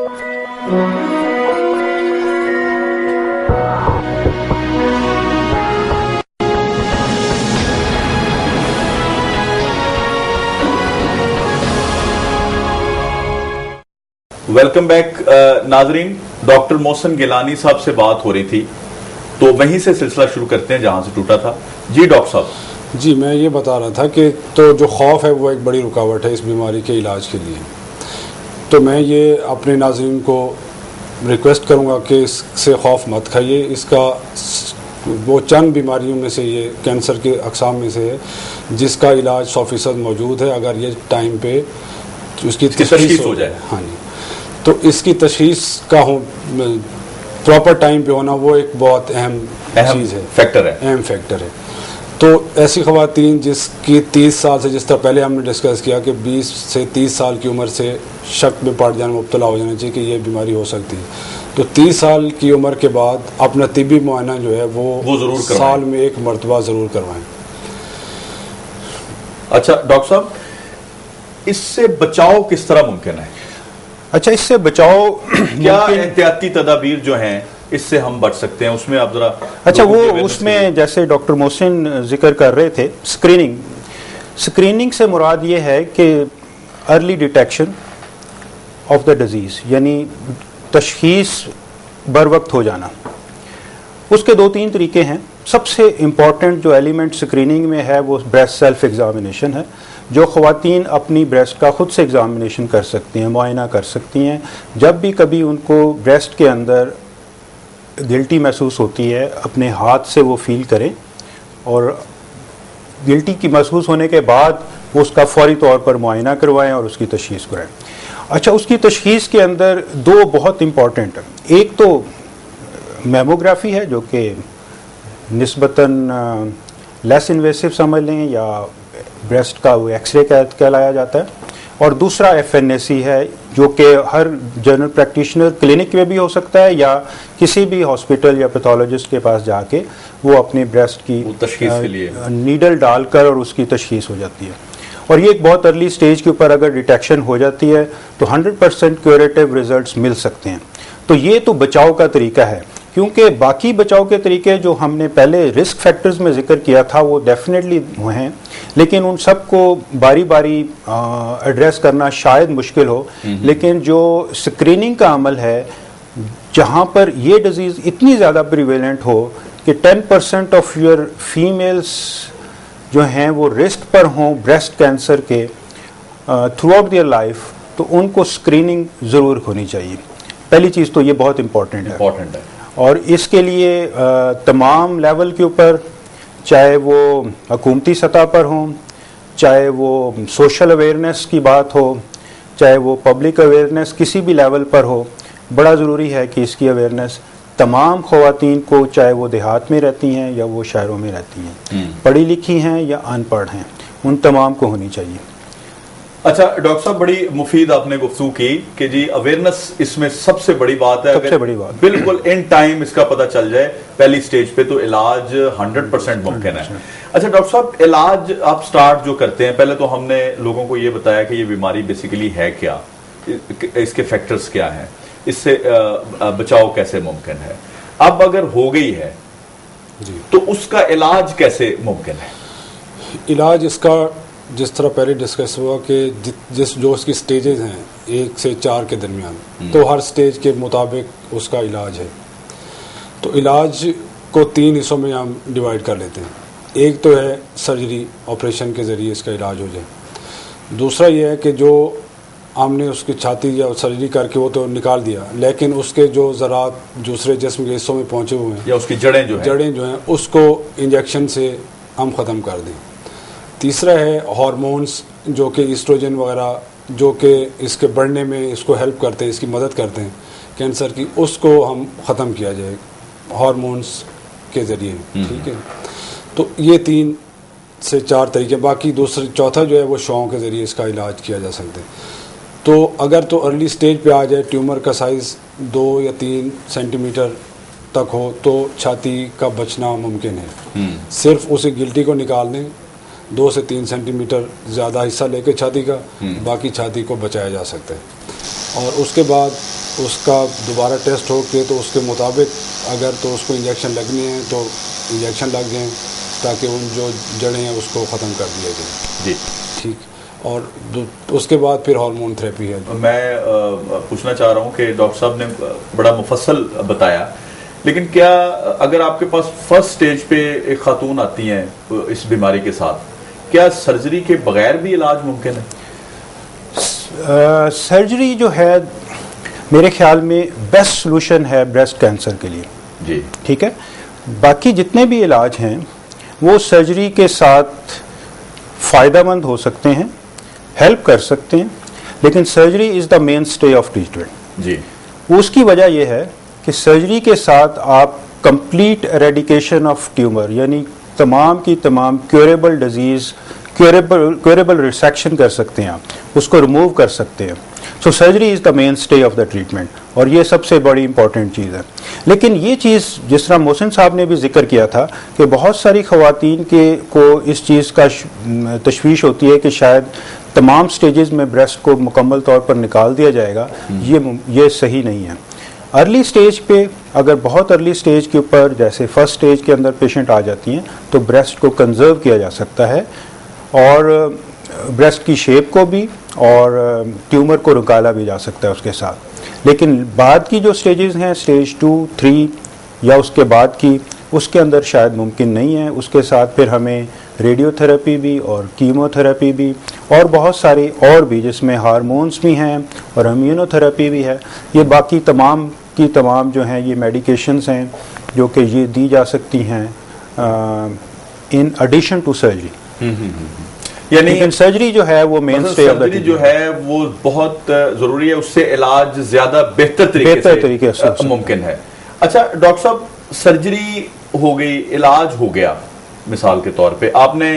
Welcome back नाजरीन। Doctor Mohsin Gilani साहब से बात हो रही थी, तो वहीं से सिलसिला शुरू करते हैं जहां से टूटा था। जी डॉक्टर साहब। जी, मैं ये बता रहा था कि तो जो खौफ है वो एक बड़ी रुकावट है इस बीमारी के इलाज के लिए। तो मैं ये अपने नाज़रीन को रिक्वेस्ट करूँगा कि इससे खौफ मत खाइए। इसका वो चंद बीमारियों में से ये कैंसर के अक़साम में से है जिसका इलाज 100% मौजूद है, अगर ये टाइम पे उसकी तशख़ीस हो जाए। हाँ जी, तो इसकी तशख़ीस का प्रॉपर टाइम पे होना वो एक बहुत अहम चीज़ है, अहम फैक्टर है। तो ऐसी ख़वातीन जिसकी 30 साल से, जिस तरह पहले हमने डिस्कस किया कि 20 से 30 साल की उम्र से शक में पड़ जाना, मुब्तला हो जाना चाहिए कि ये बीमारी हो सकती है, तो 30 साल की उम्र के बाद अपना तिब्बी मुआयना जो है वो ज़रूर साल में एक मरतबा ज़रूर करवाएं। अच्छा डॉक्टर साहब, इससे बचाव किस तरह मुमकिन है? अच्छा, इससे बचाव क्या एहतियाती तदाबीर जो हैं इससे हम बच सकते हैं, उसमें आप जरा। अच्छा, वो उसमें जैसे डॉक्टर मोहसिन जिक्र कर रहे थे, स्क्रीनिंग से मुराद ये है कि early detection of the disease, यानी तशख़ीस बर वक्त हो जाना। उसके 2-3 तरीके हैं। सबसे इम्पॉर्टेंट जो एलिमेंट स्क्रीनिंग में है वो ब्रेस्ट सेल्फ एग्जामिनेशन है। जो ख़वातीन अपनी ब्रेस्ट का ख़ुद से एग्जामिनेशन कर सकती हैं, मुआयना कर सकती हैं, जब भी कभी उनको ब्रेस्ट के अंदर गिल्टी महसूस होती है, अपने हाथ से वो फील करें और गिल्टी की महसूस होने के बाद वो उसका फौरी तौर पर मुआयना करवाएं और उसकी तशख़ीस कराएं। अच्छा, उसकी तशख़ीस के अंदर 2 बहुत इम्पॉर्टेंट है। एक तो मेमोग्राफी है जो कि निस्बतन लेस इन्वेसिव समझ लें, या ब्रेस्ट का वो एक्सरे कहलाया जाता है, और दूसरा FNAC है जो कि हर जनरल प्रैक्टिशनर क्लिनिक में भी हो सकता है या किसी भी हॉस्पिटल या पैथोलॉजिस्ट के पास जाके वो अपनी ब्रेस्ट की तशख़ीस के लिए नीडल डालकर और उसकी तशख़ीस हो जाती है। और ये एक बहुत अर्ली स्टेज के ऊपर अगर डिटेक्शन हो जाती है तो 100% क्यूरेटिव रिजल्ट्स मिल सकते हैं। तो ये तो बचाव का तरीका है, क्योंकि बाकी बचाव के तरीके जो हमने पहले रिस्क फैक्टर्स में जिक्र किया था वो डेफिनेटली हैं, लेकिन उन सबको बारी बारी एड्रेस करना शायद मुश्किल हो। लेकिन जो स्क्रीनिंग का अमल है, जहाँ पर ये डिजीज़ इतनी ज़्यादा प्रिवेलेंट हो कि 10% ऑफ योर फीमेल्स जो हैं वो रिस्क पर हों ब्रेस्ट कैंसर के थ्रू आउट देयर लाइफ, तो उनको स्क्रीनिंग ज़रूर होनी चाहिए। पहली चीज़ तो ये बहुत इम्पॉर्टेंट है। और इसके लिए तमाम लेवल के ऊपर, चाहे वो हुकूमती सतह पर हो, चाहे वो सोशल अवेयरनेस की बात हो, चाहे वो पब्लिक अवेयरनेस किसी भी लेवल पर हो, बड़ा ज़रूरी है कि इसकी अवेयरनेस तमाम ख़वातीन को, चाहे वो देहात में रहती हैं या वो शहरों में रहती हैं, पढ़ी लिखी हैं या अनपढ़ हैं, उन तमाम को होनी चाहिए। अच्छा डॉक्टर साहब, बड़ी मुफीद आपने गुफ्तगू की कि जी अवेयरनेस इसमें सबसे बड़ी बात है। सबसे बड़ी बात बिल्कुल इन टाइम इसका पता चल जाए पहली स्टेज पे, तो इलाज 100% मुमकिन है। अच्छा डॉक्टर साहब, इलाज आप स्टार्ट जो करते हैं, पहले तो हमने लोगों को ये बताया कि ये बीमारी बेसिकली है क्या, इसके फैक्टर्स क्या हैं, इससे बचाव कैसे मुमकिन है। अब अगर हो गई है तो उसका इलाज कैसे मुमकिन है? इलाज इसका जिस तरह पहले डिस्कस हुआ कि जो उसकी स्टेजेस हैं 1 से 4 के दरमियान, तो हर स्टेज के मुताबिक उसका इलाज है। तो इलाज को 3 हिस्सों में हम डिवाइड कर लेते हैं। एक तो है सर्जरी, ऑपरेशन के ज़रिए इसका इलाज हो जाए। दूसरा ये है कि जो हमने उसकी छाती या सर्जरी करके वो तो निकाल दिया, लेकिन उसके जो ज़रात दूसरे जिस्म के हिस्सों में पहुँचे हुए हैं, या उसकी जड़ें जो हैं उसको इंजेक्शन से हम ख़त्म कर दें। तीसरा है हार्मोन्स, जो कि ईस्ट्रोजन वगैरह, जो कि इसके बढ़ने में इसको हेल्प करते हैं, इसकी मदद करते हैं कैंसर की, उसको हम ख़त्म किया जाए हार्मोन्स के ज़रिए। ठीक है, तो ये 3 से 4 तरीके। बाकी चौथा जो है वो शॉ के ज़रिए इसका इलाज किया जा सकता है। तो अगर तो अर्ली स्टेज पे आ जाए, ट्यूमर का साइज़ 2 या 3 सेंटीमीटर तक हो, तो छाती का बचना मुमकिन है। सिर्फ उसे गिल्टी को निकाल दें, 2 से 3 सेंटीमीटर ज़्यादा हिस्सा लेकर छाती का, बाकी छाती को बचाया जा सकता है। और उसके बाद उसका दोबारा टेस्ट हो के तो उसके मुताबिक अगर तो उसको इंजेक्शन लगने हैं तो इंजेक्शन लग जाएँ, ताकि उन जो जड़ें हैं उसको ख़त्म कर दिया जाए। जी ठीक। और उसके बाद फिर हार्मोन थेरेपी है। मैं पूछना चाह रहा हूँ कि डॉक्टर साहब ने बड़ा मुफस्सल बताया, लेकिन क्या अगर आपके पास फर्स्ट स्टेज पे एक खातून आती हैं इस बीमारी के साथ, क्या सर्जरी के बगैर भी इलाज मुमकिन है? सर्जरी जो है मेरे ख्याल में बेस्ट सोल्यूशन है ब्रेस्ट कैंसर के लिए। जी ठीक है। बाकी जितने भी इलाज हैं वो सर्जरी के साथ फ़ायदेमंद हो सकते हैं, हेल्प कर सकते हैं, लेकिन surgery is the main stay of treatment. जी। उसकी वजह यह है कि सर्जरी के साथ आप कंप्लीट एरेडिकेशन ऑफ ट्यूमर, यानी तमाम की तमाम क्योरेबल डिजीज़, क्योरेबल रिसेक्शन कर सकते हैं, आप उसको रिमूव कर सकते हैं। So surgery is the main stay of the treatment, और ये सबसे बड़ी इंपॉर्टेंट चीज़ है। लेकिन ये चीज़ जिस तरह मोहसिन साहब ने भी जिक्र किया था कि बहुत सारी ख़वातीन को इस चीज़ का तशवीश होती है कि शायद तमाम स्टेजेस में ब्रेस्ट को मुकम्मल तौर पर निकाल दिया जाएगा, ये सही नहीं है। अर्ली स्टेज पे, अगर बहुत अर्ली स्टेज के ऊपर जैसे फर्स्ट स्टेज के अंदर पेशेंट आ जाती हैं तो ब्रेस्ट को कंजर्व किया जा सकता है, और ब्रेस्ट की शेप को भी और ट्यूमर को निकाला भी जा सकता है उसके साथ। लेकिन बाद की जो स्टेजेस हैं, स्टेज 2, 3 या उसके बाद की, उसके अंदर शायद मुमकिन नहीं है। उसके साथ फिर हमें रेडियोथेरेपी भी और कीमोथेरेपी भी और बहुत सारी और भी, जिसमें हार्मोन्स भी हैं और इम्यूनोथेरेपी भी है, ये बाकी तमाम की तमाम जो हैं ये मेडिकेशंस हैं जो कि ये दी जा सकती हैं इन एडिशन टू सर्जरी। यानी सर्जरी जो है वो main stay of the surgery जो है वो बहुत जरूरी है, उससे इलाज ज्यादा बेहतर तरीके से मुमकिन है। अच्छा डॉक्टर साहब, सर्जरी हो गई, इलाज हो गया, मिसाल के तौर पे आपने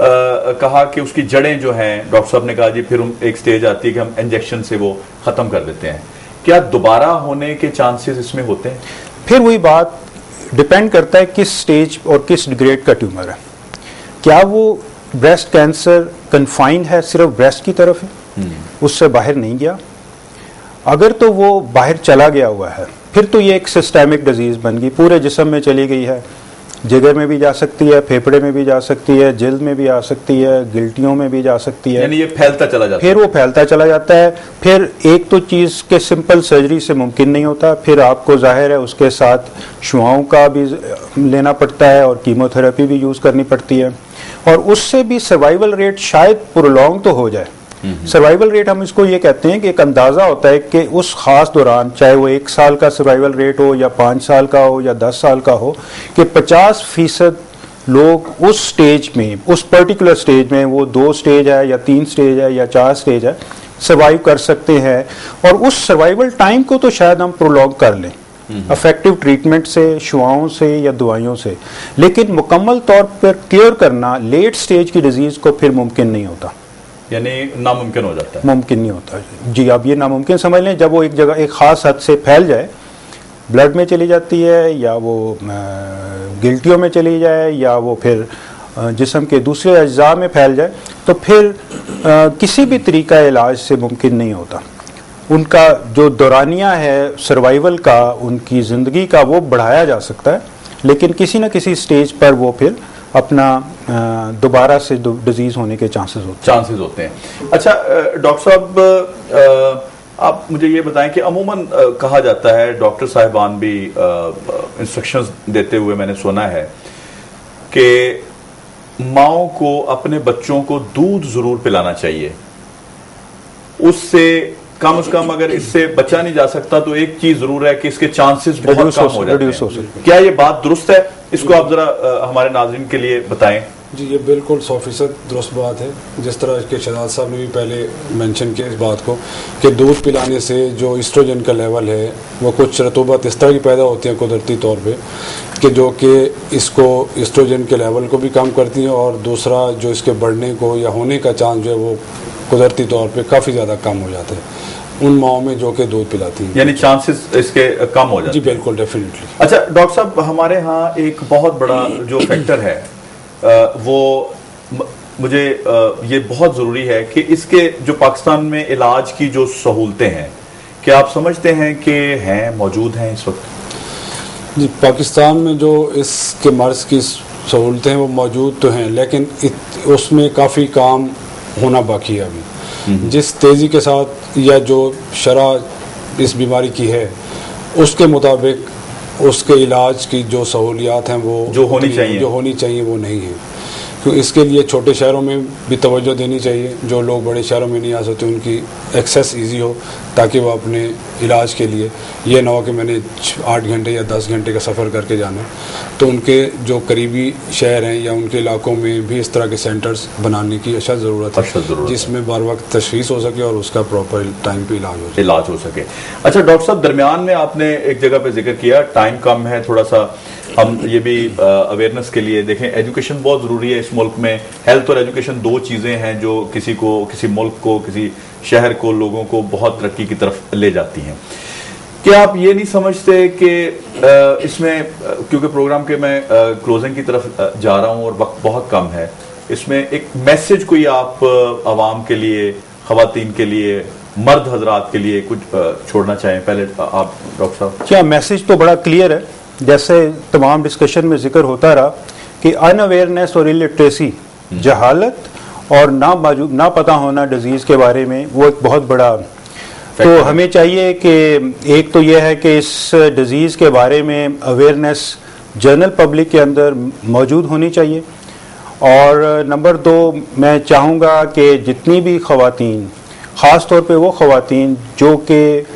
कहा कि उसकी जड़ें जो हैं, डॉक्टर साहब ने कहा जी फिर एक स्टेज आती है कि हम इंजेक्शन से वो खत्म कर देते हैं, क्या दोबारा होने के चांसेस इसमें होते हैं? फिर वही बात डिपेंड करता है किस स्टेज और किस ग्रेड का ट्यूमर है। क्या वो ब्रेस्ट कैंसर कन्फाइंड है सिर्फ ब्रेस्ट की तरफ है, उससे बाहर नहीं गया? अगर तो वो बाहर चला गया हुआ है फिर तो ये एक सिस्टेमिक डिजीज बन गई, पूरे जिस्म में चली गई है, जिगर में भी जा सकती है, फेफड़े में भी जा सकती है, जिल्द में भी आ सकती है, गिल्टियों में भी जा सकती है, यानी ये फैलता चला जाता है। फिर वो फैलता चला जाता है। फिर एक तो चीज़ के सिंपल सर्जरी से मुमकिन नहीं होता, फिर आपको जाहिर है उसके साथ शुआओं का भी लेना पड़ता है और कीमोथेरेपी भी यूज़ करनी पड़ती है, और उससे भी सर्वाइवल रेट शायद प्रोलॉन्ग तो हो जाए। सर्वाइवल रेट हम इसको ये कहते हैं कि एक अंदाज़ा होता है कि उस खास दौरान, चाहे वो 1 साल का सर्वाइवल रेट हो या 5 साल का हो या 10 साल का हो, कि 50% लोग उस स्टेज में, उस पर्टिकुलर स्टेज में, वो 2 स्टेज है या 3 स्टेज है या 4 स्टेज है, सर्वाइव कर सकते हैं। और उस सर्वाइवल टाइम को तो शायद हम प्रोलॉन्ग कर लें इफेक्टिव ट्रीटमेंट से, शुआओं से या दवाइयों से, लेकिन मुकम्मल तौर पर क्योर करना लेट स्टेज की डिजीज़ को फिर मुमकिन नहीं होता, यानी नामुमकिन हो जाता है। मुमकिन नहीं होता जी। आप ये नामुमकिन समझ लें, जब वो एक जगह एक ख़ास हद से फैल जाए, ब्लड में चली जाती है या वो गिल्टियों में चली जाए या वो फिर जिस्म के दूसरे अज्जा में फैल जाए, तो फिर किसी भी तरीका इलाज से मुमकिन नहीं होता। उनका जो दौरानिया है सर्वाइवल का, उनकी ज़िंदगी का, वो बढ़ाया जा सकता है, लेकिन किसी न किसी स्टेज पर वो फिर अपना दोबारा से डिजीज़ होने के चांसेस होते हैं। अच्छा डॉक्टर साहब, आप मुझे ये बताएं कि अमूमन कहा जाता है, डॉक्टर साहिबान भी इंस्ट्रक्शंस देते हुए मैंने सुना है कि माओं को अपने बच्चों को दूध जरूर पिलाना चाहिए, उससे कम से कम अगर इससे बचा नहीं जा सकता तो एक चीज जरूर है कि इसके चांसेस बहुत कम हो जाते हैं। क्या ये बात दुरुस्त है? इसको आप जरा हमारे नाज़रीन के लिए बताएं। जी ये बिल्कुल 100% दुरुस्त बात है। जिस तरह के शहजाद साहब ने भी पहले मेंशन किया इस बात को कि दूध पिलाने से जो ईस्ट्रोजन का लेवल है वो कुछ रतूबत इस तरह की पैदा होती है कुदरती तौर पे कि जो कि इसको ईस्ट्रोजन के लेवल को भी कम करती है, और दूसरा जो इसके बढ़ने को या होने का चांस जो है वो कुदरती तौर पे काफ़ी ज़्यादा कम हो जाता है उन माओं में जो कि दूध पिलाती हैं, यानी चांसेस इसके कम हो जाते हैं। जी बिल्कुल, डेफिनेटली। अच्छा डॉक्टर साहब, हमारे यहाँ एक बहुत बड़ा जो फैक्टर है वो मुझे ये बहुत ज़रूरी है कि इसके जो पाकिस्तान में इलाज की जो सहूलतें हैं, क्या आप समझते हैं कि हैं, मौजूद हैं इस वक्त? जी, पाकिस्तान में जो इसके मर्ज की सहूलतें हैं वो मौजूद तो हैं, लेकिन उसमें काफ़ी काम होना बाकी है अभी। जिस तेज़ी के साथ या जो शरह इस बीमारी की है उसके मुताबिक उसके इलाज की जो सहूलियात हैं वो जो होनी चाहिए वो नहीं है। तो इसके लिए छोटे शहरों में भी तवज्जो देनी चाहिए, जो लोग बड़े शहरों में नहीं आ सकते उनकी एक्सेस इजी हो, ताकि वो अपने इलाज के लिए ये ना हो कि मैंने 8 घंटे या 10 घंटे का सफ़र करके जाना। तो उनके जो करीबी शहर हैं या उनके इलाकों में भी इस तरह के सेंटर्स बनाने की अशद ज़रूरत है, जिसमें बार वक्त तशख़ीस हो सके और उसका प्रॉपर टाइम पे इलाज हो सके। अच्छा डॉक्टर साहब, दरमियान में आपने एक जगह पे जिक्र किया, टाइम कम है, थोड़ा सा हम ये भी अवेयरनेस के लिए देखें, एजुकेशन बहुत ज़रूरी है इस मुल्क में। हेल्थ और एजुकेशन दो चीज़ें हैं जो किसी मुल्क को, किसी शहर को, लोगों को बहुत तरक्की की तरफ ले जाती हैं। क्या आप ये नहीं समझते कि इसमें, क्योंकि प्रोग्राम के मैं क्लोजिंग की तरफ जा रहा हूँ और वक्त बहुत कम है, इसमें एक मैसेज कोई आप आवाम के लिए, ख़वातीन के लिए, मर्द हजरात के लिए कुछ छोड़ना चाहें? पहले आप डॉक्टर साहब। क्या मैसेज तो बड़ा क्लियर है, जैसे तमाम डिस्कशन में जिक्र होता रहा कि अनअवेयरनेस और इलिटरेसी, जहालत और ना पता होना डिजीज़ के बारे में, वो एक बहुत बड़ा। तो हमें चाहिए कि एक तो यह है कि इस डिजीज़ के बारे में अवेयरनेस जनरल पब्लिक के अंदर मौजूद होनी चाहिए। और नंबर 2, मैं चाहूँगा कि जितनी भी ख़वातीन, ख़ास तौर पे वो ख़वातीन जो कि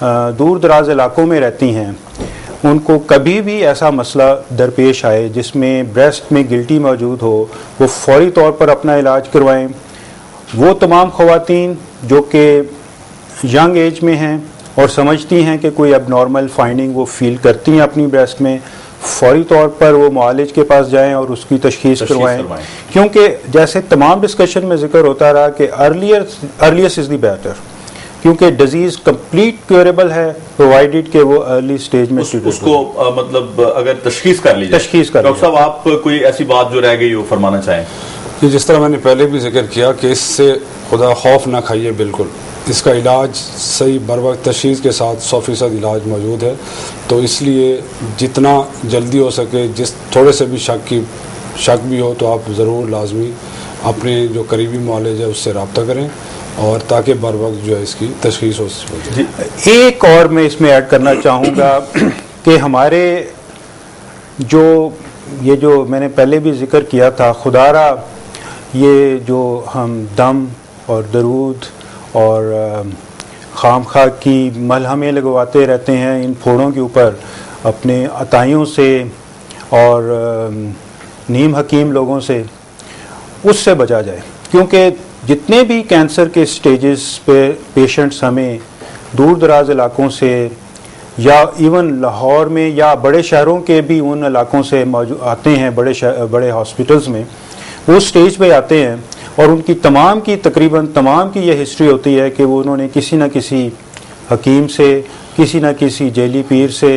दूर दराज इलाकों में रहती हैं, उनको कभी भी ऐसा मसला दरपेश आए जिसमें ब्रेस्ट में गिल्टी मौजूद हो, वो फौरी तौर पर अपना इलाज करवाएं। वो तमाम ख़वातीन जो कि यंग एज में हैं और समझती हैं कि कोई अबनॉर्मल फाइंडिंग वो फील करती हैं अपनी ब्रेस्ट में, फौरी तौर पर वो मुआलिज के पास जाएं और उसकी तशख़ीस करवाएं। क्योंकि जैसे तमाम डिस्कशन में जिक्र होता रहा कि अर्लीस्ट इज़ द बेटर, क्योंकि डिजीज कंप्लीट क्योरेबल है प्रोवाइडेड कि वो अर्ली स्टेज में उसको मतलब अगर तशखीस कर ली जाए। डॉक्टर साहब, आप कोई ऐसी बात जो रह गई हो फरमाना चाहें? कि जिस तरह मैंने पहले भी जिक्र किया कि इससे खुदा खौफ ना खाइए, बिल्कुल इसका इलाज सही बर वक्त तशखीस के साथ 100% इलाज मौजूद है। तो इसलिए जितना जल्दी हो सके, जिस थोड़े से भी शक भी हो तो आप ज़रूर लाजमी अपने जो करीबी मुआलिज है उससे रब्ता करें, और ताकि बर वक्त जो है इसकी तशख़ीस हो सके। एक और मैं इसमें ऐड करना चाहूँगा कि हमारे जो मैंने पहले भी जिक्र किया था, खुदारा ये जो हम दम और दरूद और खामखा की मलहमें लगवाते रहते हैं इन फोड़ों के ऊपर अपने अताइयों से और नीम हकीम लोगों से, उससे बचा जाए। क्योंकि जितने भी कैंसर के स्टेजेस पे पेशेंट्स हमें दूर दराज इलाकों से या इवन लाहौर में या बड़े शहरों के भी उन इलाकों से आते हैं, बड़े हॉस्पिटल्स में वो स्टेज पे आते हैं और उनकी तकरीबन तमाम की ये हिस्ट्री होती है कि वो उन्होंने किसी न किसी हकीम से, किसी न किसी जेली पीर से,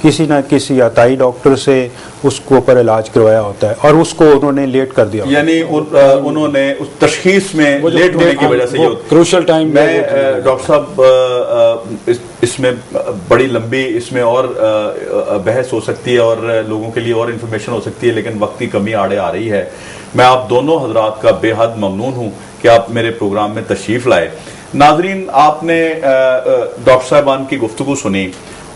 किसी न किसी अताई डॉक्टर से उसको ऊपर इलाज करवाया होता है और उसको उन्होंने लेट कर दिया। यानी उन्होंने उस तशखीस में लेट होने की वजह से क्रूशल टाइम में। डॉक्टर साहब, इसमें बड़ी लंबी इसमें और बहस हो सकती है और लोगों के लिए और इन्फॉर्मेशन हो सकती है, लेकिन वक्त की कमी आड़े आ रही है। मैं आप दोनों हजरात का बेहद ममनून हूँ कि आप मेरे प्रोग्राम में तशरीफ़ लाए। नाजरीन, आपने डॉक्टर साहबान की गुफ्तगू सुनी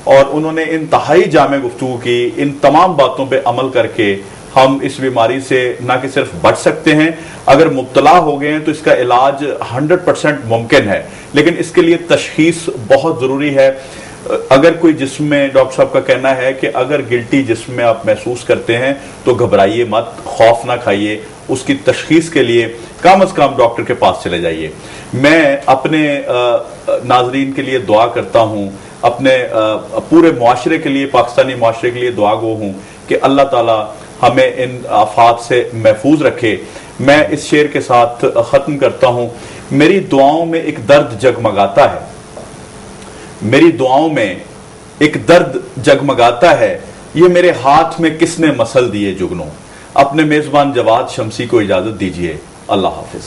और उन्होंने इंतहाई जामे गुफ्तगू की। इन तमाम बातों पे अमल करके हम इस बीमारी से ना कि सिर्फ बच सकते हैं, अगर मुब्तला हो गए हैं तो इसका इलाज 100% मुमकिन है, लेकिन इसके लिए तशखीस बहुत ज़रूरी है। अगर कोई जिस्म में, डॉक्टर साहब का कहना है कि अगर गिल्टी जिस्म में आप महसूस करते हैं तो घबराइए मत, खौफ ना खाइए, उसकी तशखीस के लिए कम से कम डॉक्टर के पास चले जाइए। मैं अपने नाजरीन के लिए दुआ करता हूँ, अपने पूरे मुआशरे के लिए, पाकिस्तानी मुआशरे के लिए दुआ गो हूँ कि अल्लाह ताला हमें इन आफात से महफूज रखे। मैं इस शेर के साथ ख़त्म करता हूँ। मेरी दुआओं में एक दर्द जगमगाता है, मेरी दुआओं में एक दर्द जगमगाता है, ये मेरे हाथ में किसने मसल दिए जुगनों। अपने मेजबान जवाद शमसी को इजाजत दीजिए। अल्लाह हाफिज।